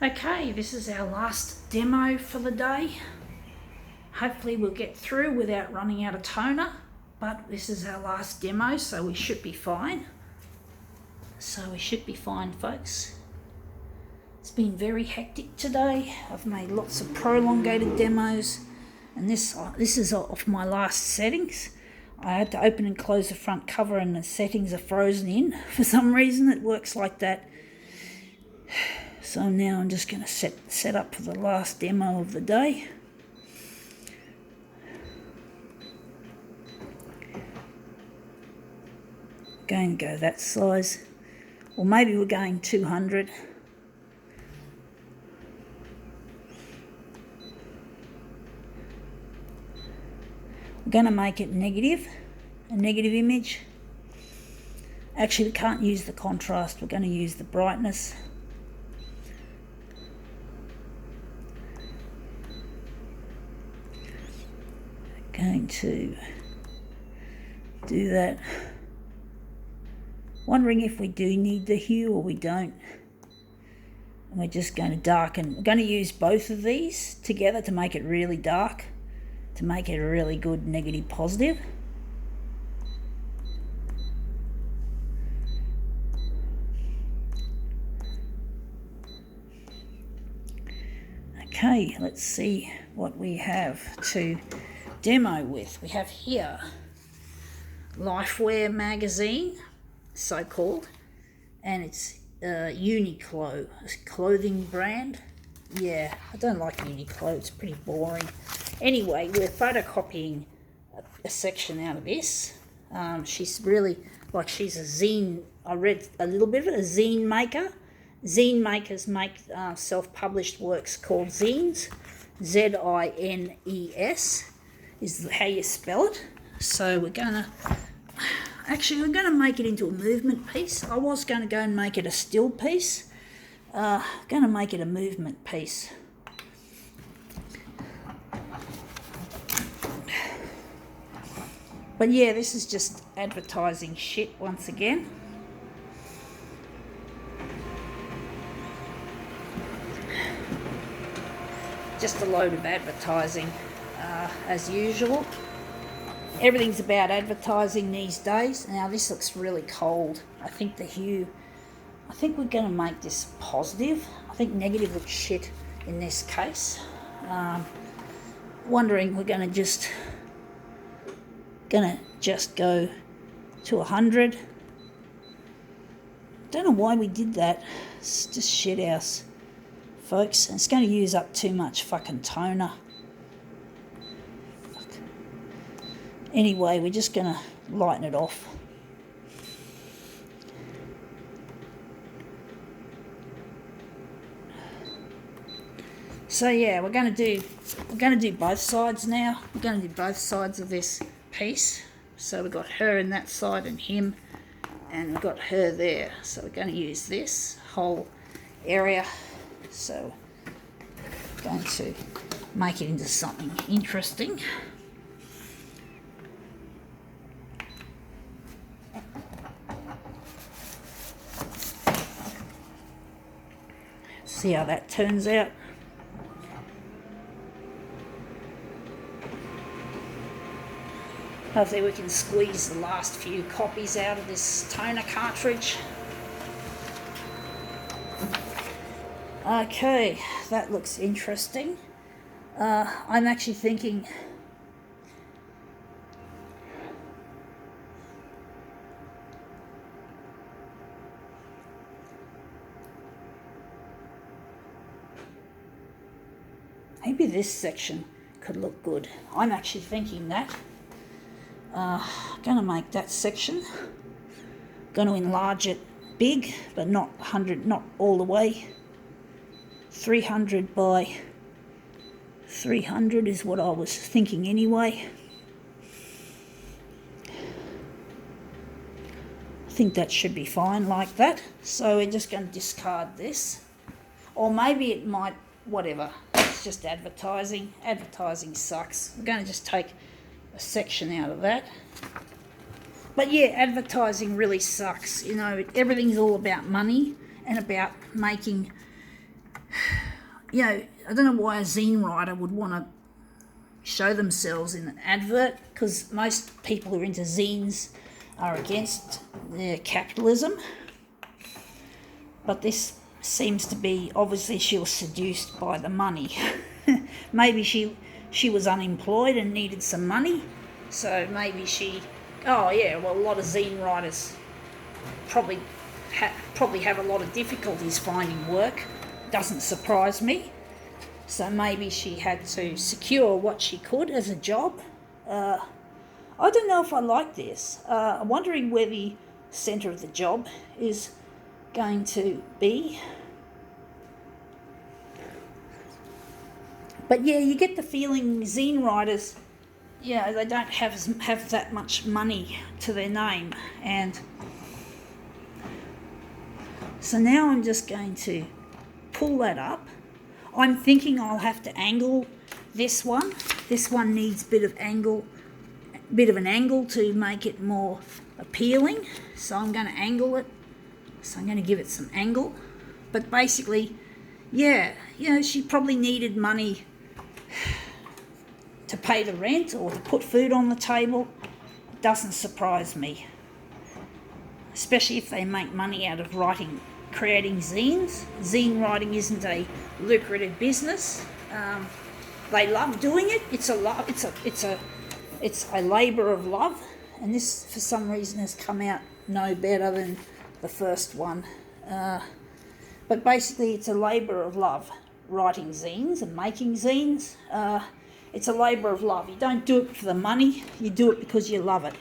Okay, this is our last demo for the day. Hopefully we'll get through without running out of toner, but this is our last demo, so we should be fine. Folks. It's been very hectic today. I've made lots of prolongated demos, and this is off my last settings. I had to open and close the front cover and the settings are frozen in. For some reason it works like that. So now I'm just going to set up for the last demo of the day. Going to go that size, or maybe we're going 200. We're going to make it a negative image. Actually, we can't use the contrast, we're going to use the brightness. Going to do that. Wondering if we do need the hue or we don't. And we're just going to darken. We're going to use both of these together to make it really dark, to make it a really good negative positive. Okay, let's see what we have to demo with. We have here Lifewear magazine, so called, and it's Uniqlo, a clothing brand. Yeah, I don't like Uniqlo, it's pretty boring. Anyway, we're photocopying a section out of this. She's really, she's a zine, I read a little bit of it, a zine maker. Zine makers make self-published works called zines. Z-I-N-E-S is how you spell it. So we're gonna make it into a movement piece. I was going to go and make it a still piece. Going to make it a movement piece. But yeah, this is just advertising shit once again. Just a load of advertising, as usual. Everything's about advertising these days. Now this looks really cold. I think we're going to make this positive. I think negative looks shit in this case. Wondering we're going to just go to 100. Don't know why we did that. It's just shit house, folks. And it's going to use up too much fucking toner. Anyway, we're just going to lighten it off. So yeah, we're going to do both sides now. We're going to do both sides of this piece. So we've got her in that side and him, and we've got her there. So we're going to use this whole area. So we're going to make it into something interesting. See how that turns out. Hopefully we can squeeze the last few copies out of this toner cartridge. Okay, that looks interesting. I'm actually thinking maybe this section could look good. I'm actually thinking that. Going to make that section. Going to enlarge it big, but not 100, not all the way. 300 by 300 is what I was thinking anyway. I think that should be fine like that. So we're just going to discard this. Or maybe it might, whatever. It's just advertising. Advertising sucks. We're going to just take a section out of that. But yeah, advertising really sucks. You know, everything's all about money and about making I don't know why a zine writer would want to show themselves in an advert, because most people who are into zines are against capitalism. But this seems to be, obviously she was seduced by the money. Maybe she was unemployed and needed some money, so maybe a lot of zine writers probably have a lot of difficulties finding work. Doesn't surprise me. So maybe she had to secure what she could as a job. I don't know if I like this. I'm wondering where the centre of the job is going to be. But yeah, you get the feeling zine writers, they don't have that much money to their name. And so now I'm just going to pull that up. I'm thinking I'll have to angle this one. This one needs a bit of an angle to make it more appealing. So I'm going to angle it. So I'm going to give it some angle. But basically, she probably needed money to pay the rent or to put food on the table. It doesn't surprise me. Especially if they make money out of creating zines. Zine writing isn't a lucrative business. They love doing it. It's a labour of love, and this for some reason has come out no better than the first one. But basically, it's a labour of love, writing zines and making zines. It's a labour of love. You don't do it for the money. You do it because you love it.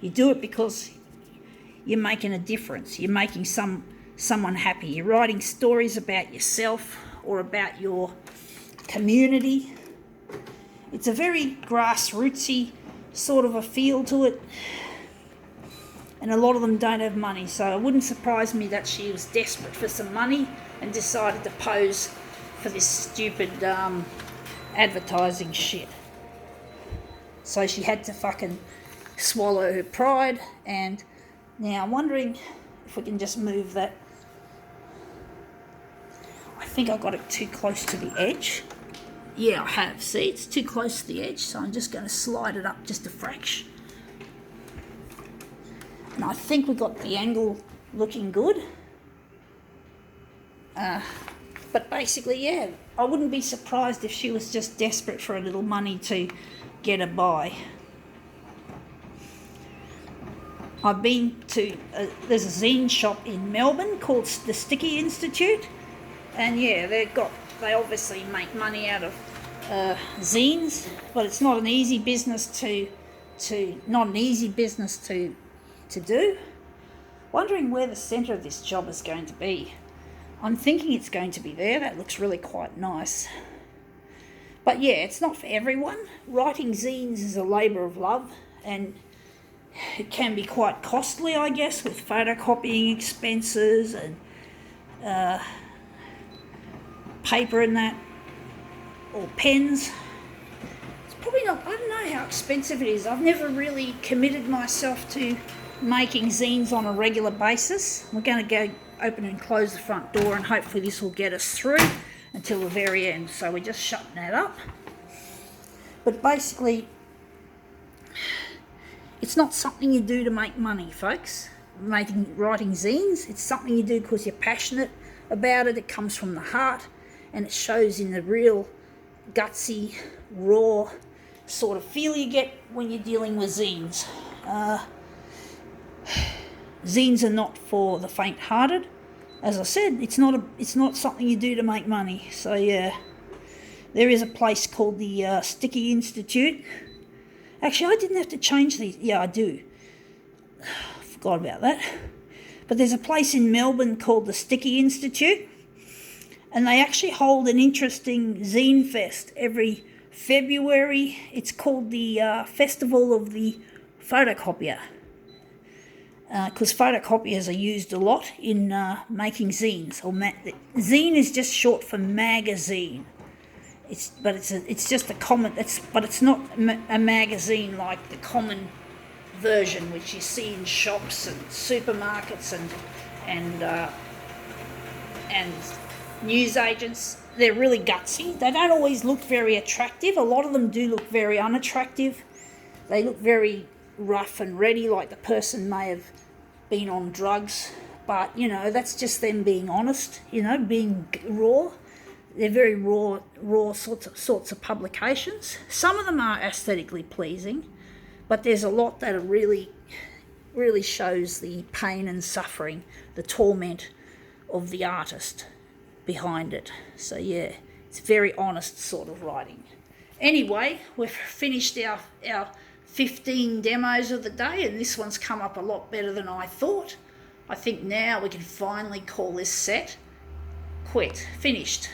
You do it because you're making a difference. You're making someone happy. You're writing stories about yourself or about your community. It's a very grassrootsy sort of a feel to it, and a lot of them don't have money, so it wouldn't surprise me that she was desperate for some money and decided to pose for this stupid advertising shit. So she had to fucking swallow her pride. And now I'm wondering if we can just move that. I think I got it too close to the edge. Yeah, I have. See, it's too close to the edge, so I'm just going to slide it up just a fraction. And I think we got the angle looking good. But basically, I wouldn't be surprised if she was just desperate for a little money to get her by. I've been to, there's a zine shop in Melbourne called the Sticky Institute. And they obviously make money out of zines, but it's not an easy business to do. Wondering where the centre of this job is going to be. I'm thinking it's going to be there. That looks really quite nice. But it's not for everyone. Writing zines is a labour of love, and it can be quite costly, I guess, with photocopying expenses and paper and that, or pens. It's probably not, I don't know how expensive it is. I've never really committed myself to making zines on a regular basis. We're going to go open and close the front door, and hopefully this will get us through until the very end. So we're just shutting that up. But basically, it's not something you do to make money, folks. Writing zines, it's something you do because you're passionate about it. It comes from the heart, and it shows in the real gutsy, raw sort of feel you get when you're dealing with zines. Zines are not for the faint-hearted. As I said, it's not something you do to make money. So there is a place called the Sticky Institute. Actually, I didn't have to change these. Yeah, I do. Forgot about that. But there's a place in Melbourne called the Sticky Institute, and they actually hold an interesting zine fest every February. It's called the Festival of the Photocopier, because photocopiers are used a lot in making zines. Zine is just short for magazine. It's just a common. But it's not a magazine like the common version which you see in shops and supermarkets and newsagents. They're really gutsy. They don't always look very attractive. A lot of them do look very unattractive. They look very rough and ready, like the person may have been on drugs. But, you know, that's just them being honest, you know, being raw. They're very raw sorts of publications. Some of them are aesthetically pleasing, but there's a lot that are really shows the pain and suffering, the torment of the artist behind it. So yeah, it's very honest sort of writing. Anyway, we've finished our 15 demos of the day, and this one's come up a lot better than I thought. I think now we can finally call this set finished.